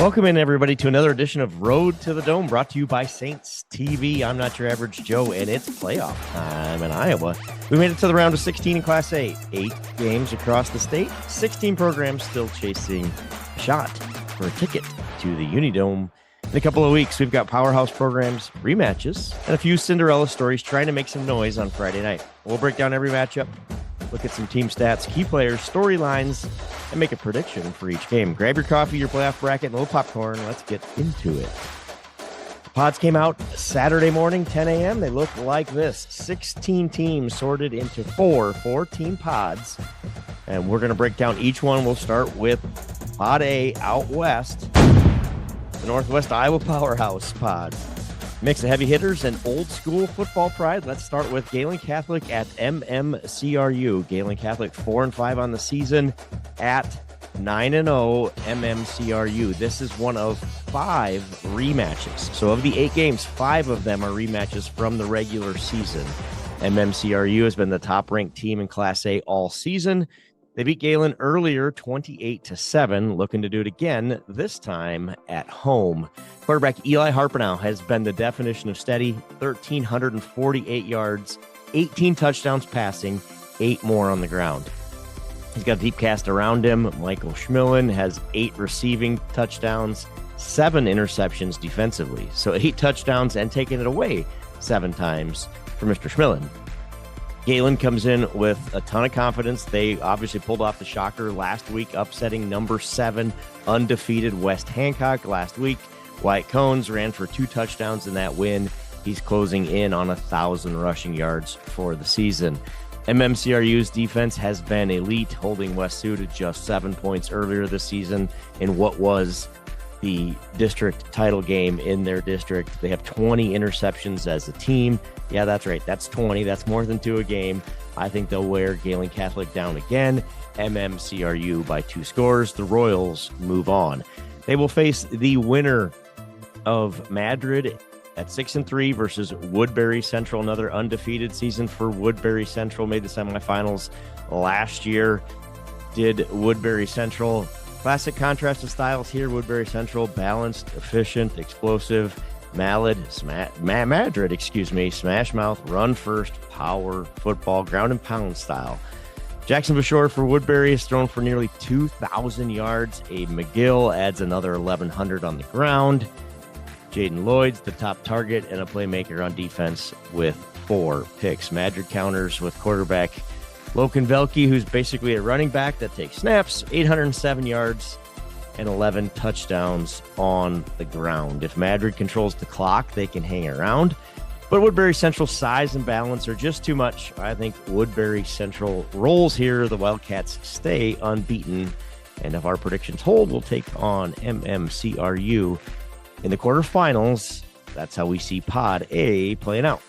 Welcome in, everybody, to another edition of Road to the Dome, brought to you by Saints TV. I'm not your average Joe, and it's playoff time in Iowa. We made it to the round of 16 in Class A. 8 games across the state, 16 programs still chasing a shot for a ticket to the Unidome. In a couple of weeks, we've got powerhouse programs, rematches, and a few Cinderella stories trying to make some noise on Friday night. We'll break down every matchup, look at some team stats, key players, storylines, and make a prediction for each game. Grab your coffee, your playoff bracket, and a little popcorn. Let's get into it. The pods came out Saturday morning, 10 a.m. They look like this. 16 teams sorted into four-team pods. And we're going to break down each one. We'll start with Pod A out west, the Northwest Iowa Powerhouse pod. Mix of heavy hitters and old school football pride. Let's start with Gehlen Catholic at MMCRU. Gehlen Catholic 4-5 on the season at 9-0 MMCRU. This is one of 5 rematches. So of the 8 games, 5 of them are rematches from the regular season. MMCRU has been the top ranked team in Class A all season. They beat Gehlen earlier 28-7, looking to do it again, this time at home. Quarterback Eli Harpenow has been the definition of steady, 1,348 yards, 18 touchdowns passing, 8 more on the ground. He's got a deep cast around him. Michael Schmillen has 8 receiving touchdowns, 7 interceptions defensively. So 8 touchdowns and taking it away 7 times for Mr. Schmillen. Gehlen comes in with a ton of confidence. They obviously pulled off the shocker last week, upsetting number 7 undefeated West Hancock last week. Wyatt Cones ran for 2 touchdowns in that win. He's closing in on 1,000 rushing yards for the season. MMCRU's defense has been elite, holding West Sioux to just 7 points earlier this season in what was the district title game in their district. They have 20 interceptions as a team. Yeah, that's right. That's 20. That's more than 2 a game. I think they'll wear Gehlen Catholic down again. MMCRU by 2 scores. The Royals move on. They will face the winner of Madrid at 6-3 versus Woodbury Central. Another undefeated season for Woodbury Central. Made the semifinals last year. Did Woodbury Central. Classic contrast of styles here. Woodbury Central, balanced, efficient, explosive. Madrid, smash mouth, run first, power, football, ground and pound style. Jackson Bashore for Woodbury has thrown for nearly 2,000 yards. Abe McGill adds another 1,100 on the ground. Jaden Lloyd's the top target and a playmaker on defense with 4 picks. Madrid counters with quarterback Logan Velke, who's basically a running back that takes snaps, 807 yards and 11 touchdowns on the ground. If Madrid controls the clock, they can hang around. But Woodbury Central's size and balance are just too much. I think Woodbury Central rolls here. The Wildcats stay unbeaten. And if our predictions hold, we'll take on MMCRU in the quarterfinals. That's how we see Pod A playing out.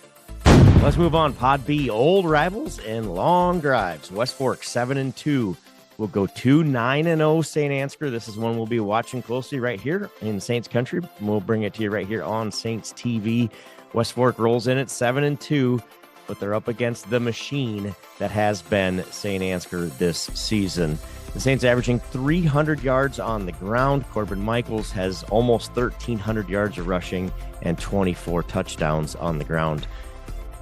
Let's move on. Pod B, old rivals and long drives. West Fork 7-2. We'll go 2-9-0 St. Ansgar. This is one we'll be watching closely right here in Saints country. We'll bring it to you right here on Saints TV. West Fork rolls in at 7-2, but they're up against the machine that has been St. Ansgar this season. The Saints averaging 300 yards on the ground. Corbin Michaels has almost 1,300 yards of rushing and 24 touchdowns on the ground.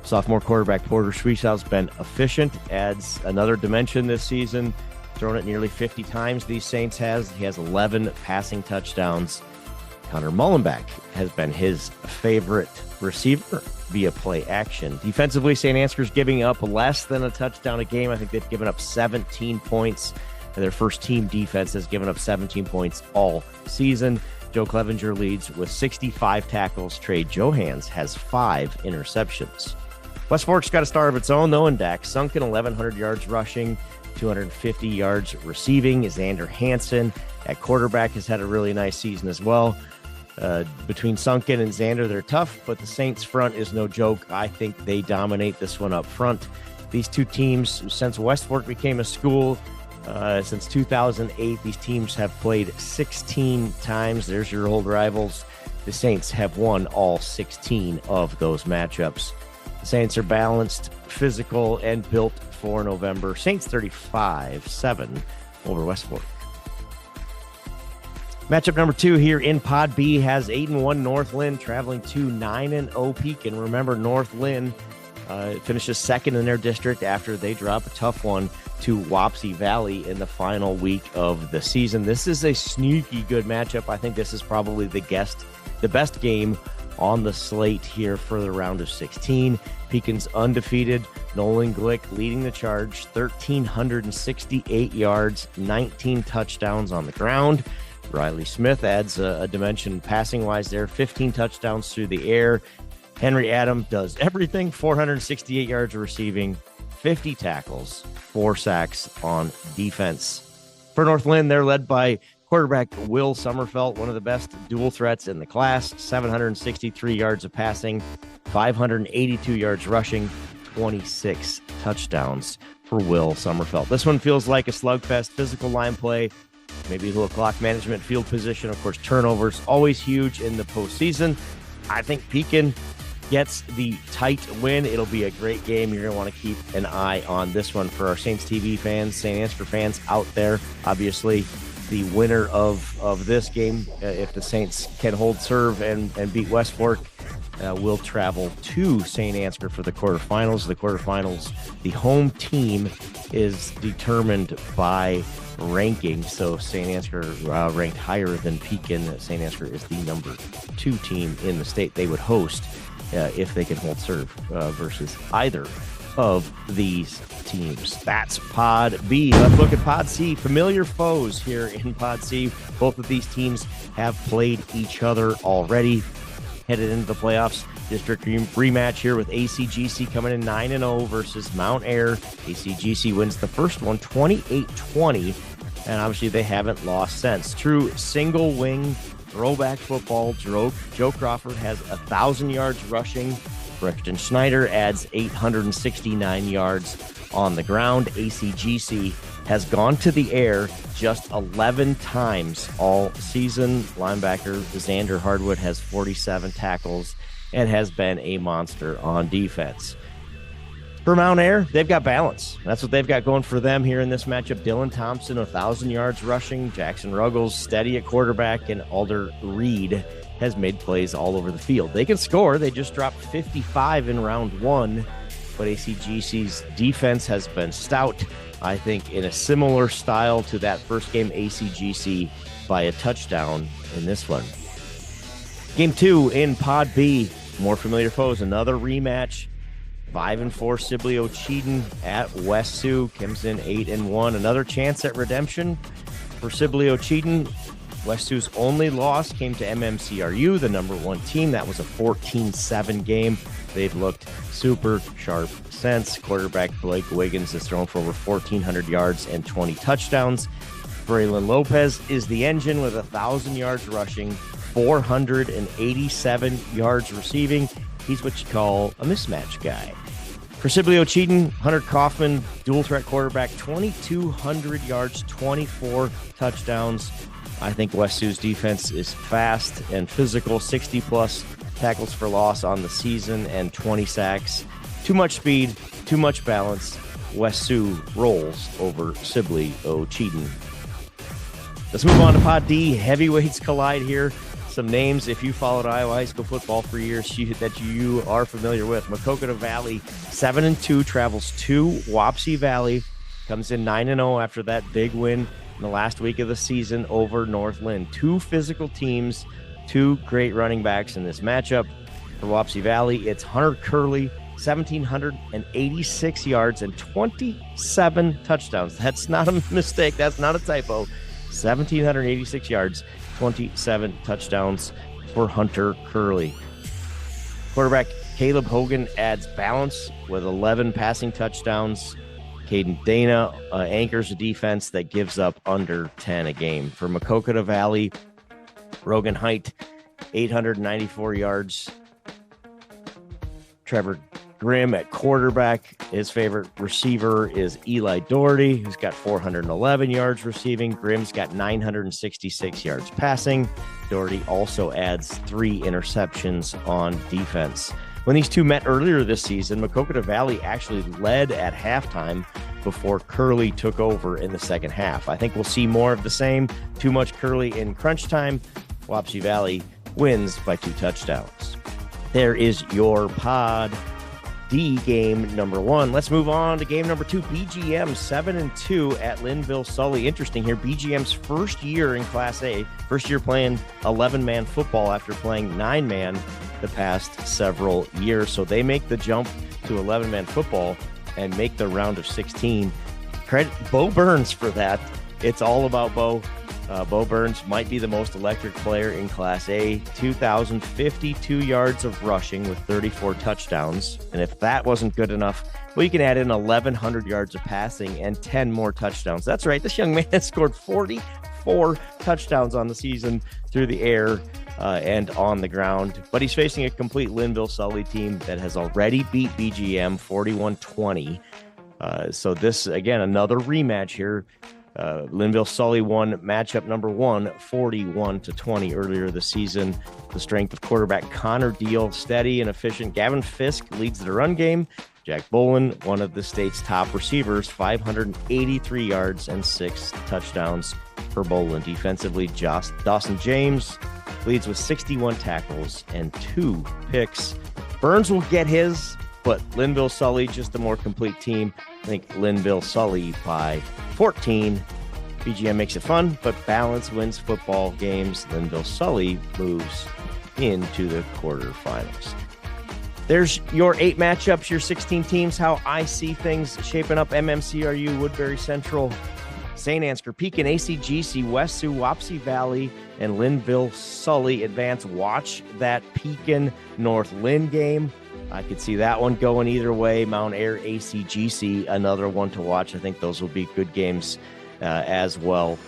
Sophomore quarterback Porter Schwiesau's been efficient, adds another dimension this season, thrown it nearly 50 times. These Saints he has 11 passing touchdowns. Connor Mullenbeck has been his favorite receiver via play action. Defensively, St. Ansgar's giving up less than a touchdown a game. I think they've given up 17 points. Their first team defense has given up 17 points all season. Joe Clevenger leads with 65 tackles. Trey Johans has 5 interceptions. West Fork's got a star of its own, though, in Dak Sunken, 1,100 yards rushing, 250 yards receiving. Xander Hansen at quarterback has had a really nice season as well. Between Sunken and Xander, they're tough, but the Saints front is no joke. I think they dominate this one up front. These two teams, since West Fork became a school, since 2008, these teams have played 16 times. There's your old rivals. The Saints have won all 16 of those matchups. The Saints are balanced, physical, and built for November. Saints 35-7 over West Fork. Matchup number 2 here in Pod B has 8-1 North Linn traveling to 9-0 Pekin. Remember, North Linn finishes second in their district after they drop a tough one to Wapsie Valley in the final week of the season. This is a sneaky good matchup. I think this is probably the best game on the slate here for the round of 16. Pekin's undefeated. Nolan Glick leading the charge, 1,368 yards, 19 touchdowns on the ground. Riley Smith adds a dimension passing-wise there, 15 touchdowns through the air. Henry Adam does everything, 468 yards receiving, 50 tackles, 4 sacks on defense. For North Linn, they're led by quarterback Will Sommerfeld, one of the best dual threats in the class, 763 yards of passing, 582 yards rushing, 26 touchdowns for Will Sommerfeld. This one feels like a slugfest, physical line play, maybe a little clock management, field position. Of course, turnovers, always huge in the postseason. I think Pekin gets the tight win. It'll be a great game. You're going to want to keep an eye on this one for our Saints TV fans, St. Ansgar fans out there. Obviously, the winner of this game, if the Saints can hold serve and beat West Fork, will travel to St. Ansgar for the quarterfinals. The quarterfinals, the home team is determined by ranking. So St. Ansgar ranked higher than Pekin. St. Ansgar is the number 2 team in the state. They would host if they can hold serve versus either of these teams. That's Pod B. Let's look at Pod C. Familiar foes here in Pod C. Both of these teams have played each other already. Headed into the playoffs, district rematch here with ACGC coming in 9-0 versus Mount Ayr. ACGC wins the first one 28-20, and obviously they haven't lost since. True single wing throwback football. Joe Crawford has 1,000 yards rushing. Brexton Schneider adds 869 yards on the ground. ACGC has gone to the air just 11 times all season. Linebacker Xander Hardwood has 47 tackles and has been a monster on defense. For Mount Ayr, they've got balance. That's what they've got going for them here in this matchup. Dylan Thompson, 1,000 yards rushing. Jackson Ruggles, steady at quarterback. And Alder Reed has made plays all over the field. They can score. They just dropped 55 in round 1. But ACGC's defense has been stout. I think in a similar style to that first game, ACGC by a touchdown in this one. Game 2 in Pod B. More familiar foes. Another rematch. 5-4 Sibley-Ocheyedan at West Sioux. Comes in 8-1. Another chance at redemption for Sibley-Ocheyedan. West Sioux's only loss came to MMCRU, the number 1 team. That was a 14-7 game. They've looked super sharp since. Quarterback Blake Wiggins has thrown for over 1,400 yards and 20 touchdowns. Braylon Lopez is the engine with 1,000 yards rushing, 487 yards receiving. He's what you call a mismatch guy. For Sibley-Ocheyedan, Hunter Kaufman, dual threat quarterback, 2,200 yards, 24 touchdowns. I think West Sioux's defense is fast and physical, 60-plus tackles for loss on the season and 20 sacks. Too much speed, too much balance. West Sioux rolls over Sibley-Ocheyedan. Let's move on to Pod D. Heavyweights collide here. Some names, if you followed Iowa high school football for years, that you are familiar with. Maquoketa Valley, 7-2, travels to Wapsie Valley, comes in 9-0 after that big win in the last week of the season over North Linn. 2 physical teams, 2 great running backs in this matchup. For Wapsie Valley, it's Hunter Curley, 1,786 yards and 27 touchdowns. That's not a mistake. That's not a typo. 1,786 yards, 27 touchdowns for Hunter Curley. Quarterback Caleb Hogan adds balance with 11 passing touchdowns. Caden Dana anchors a defense that gives up under 10 a game. For Maquoketa Valley, Rogan Height, 894 yards. Trevor Grimm at quarterback. His favorite receiver is Eli Doherty, who's got 411 yards receiving. Grimm's got 966 yards passing. Doherty also adds 3 interceptions on defense. When these two met earlier this season, Maquoketa Valley actually led at halftime before Curley took over in the second half. I think we'll see more of the same. Too much Curley in crunch time. Wapsie Valley wins by 2 touchdowns. There is your Pod D game number 1. Let's move on to game number 2. BGM 7-2 at Lynnville-Sully. Interesting here. BGM's first year in Class A. First year playing 11-man football after playing 9-man the past several years. So they make the jump to 11-man football and make the round of 16. Credit Bo Burns for that. It's all about Bo. Bo Burns might be the most electric player in Class A. 2,052 yards of rushing with 34 touchdowns. And if that wasn't good enough, well, you can add in 1,100 yards of passing and 10 more touchdowns. That's right. This young man has scored 44 touchdowns on the season through the air and on the ground. But he's facing a complete Lynnville-Sully team that has already beat BGM 41-20. So this, again, another rematch here. Lynnville-Sully won matchup number 1, 41-20 earlier this season. The strength of quarterback Connor Deal, steady and efficient. Gavin Fisk leads the run game. Jack Bolin, one of the state's top receivers, 583 yards and 6 touchdowns for Bolin. Defensively, Dawson James leads with 61 tackles and 2 picks. Burns will get his, but Lynnville-Sully, just a more complete team. I think Lynnville-Sully by 14. BGM makes it fun, but balance wins football games. Lynnville-Sully moves into the quarterfinals. There's your 8 matchups, your 16 teams, how I see things shaping up. MMCRU, Woodbury Central, St. Ansgar, Pekin, ACGC, West Sioux, Wapsie Valley, and Lynnville-Sully advance. Watch that Pekin North Linn game. I could see that one going either way. Mount Air, ACGC, another one to watch. I think those will be good games as well.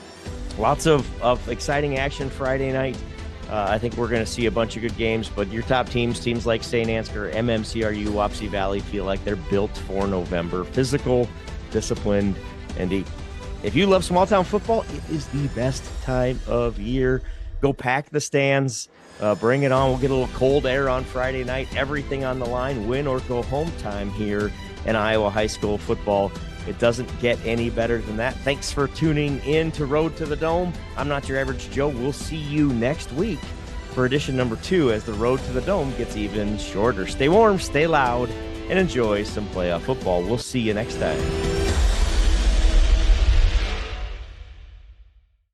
Lots of exciting action Friday night. I think we're going to see a bunch of good games, but your top teams like St. Ansgar, MMCRU, Wapsie Valley, feel like they're built for November. Physical, disciplined, and if you love small town football, it is the best time of year. Go pack the stands. Bring it on. We'll get a little cold air on Friday night. Everything on the line. Win or go home time here in Iowa high school football. It doesn't get any better than that. Thanks for tuning in to Road to the Dome. I'm Not Your Average Joe. We'll see you next week for edition number 2 as the Road to the Dome gets even shorter. Stay warm, stay loud, and enjoy some playoff football. We'll see you next time.